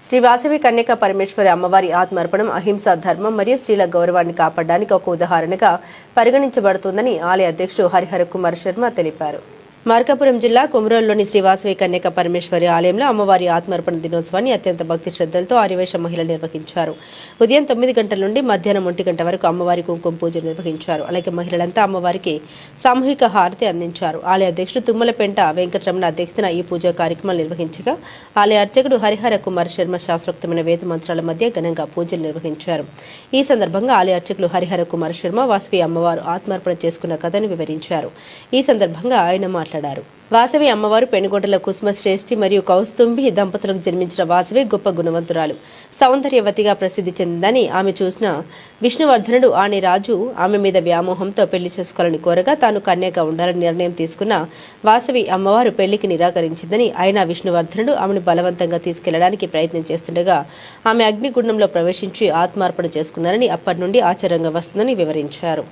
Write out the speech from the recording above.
శ్రీ వాసవి కన్యక పరమేశ్వరి అమ్మవారి ఆత్మార్పణం అహింసా ధర్మం మరియు స్త్రీల గౌరవాన్ని కాపాడడానికి ఒక ఉదాహరణగా పరిగణించబడుతుందని ఆలయ అధ్యక్షుడు హరిహర కుమార్ శర్మ తెలిపారు. మార్కాపురం జిల్లా కుమరోలులోని శ్రీ వాసవి కన్యక పరమేశ్వరి ఆలయంలో అమ్మవారి ఆత్మార్పణ దినోత్సవాన్ని అత్యంత భక్తి శ్రద్ధలతో ఆర్యవేశ మహిళలు నిర్వహించారు. ఉదయం 9 గంటల నుండి మధ్యాహ్నం 1 గంట వరకు అమ్మవారి కుంకుమ పూజ నిర్వహించారు. అలాగే మహిళలంతా అమ్మవారికి సామూహిక హారతి అందించారు. ఆలయ అధ్యక్షుడు తుమ్మలపెంట వెంకటరమణ అధ్యక్షతన ఈ పూజా కార్యక్రమాలు నిర్వహించగా ఆలయ అర్చకుడు హరిహర కుమార్ శర్మ శాస్త్రోక్తమైన వేద మంత్రాల మధ్య ఘనంగా పూజలు నిర్వహించారు. ఈ సందర్భంగా ఆలయ అర్చకులు హరిహర కుమార్ శర్మ వాసవి అమ్మవారు ఆత్మార్పణ చేసుకున్న కథను వివరించారు. ఈ సందర్భంగా ఆయన మాట్లాడారు. వాసవి అమ్మవారు పెనుగొండల కుసుమ శ్రేష్ఠి మరియు కౌస్తుంభి దంపతులకు జన్మించిన వాసవి గొప్ప గుణవంతురాలు, సౌందర్యవతిగా ప్రసిద్ధి చెందిందని ఆమె చూసిన విష్ణువర్ధనుడు ఆని రాజు ఆమె మీద వ్యామోహంతో పెళ్లి చేసుకోవాలని కోరగా తాను కన్యగా ఉండాలని నిర్ణయం తీసుకున్న వాసవి అమ్మవారు పెళ్లికి నిరాకరించిందని, అయినా విష్ణువర్ధనుడు ఆమెను బలవంతంగా తీసుకెళ్లడానికి ప్రయత్నం చేస్తుండగా ఆమె అగ్నిగుండంలో ప్రవేశించి ఆత్మార్పణ చేసుకున్నారని, అప్పటి నుండి ఆచారంగా వస్తుందని వివరించారు.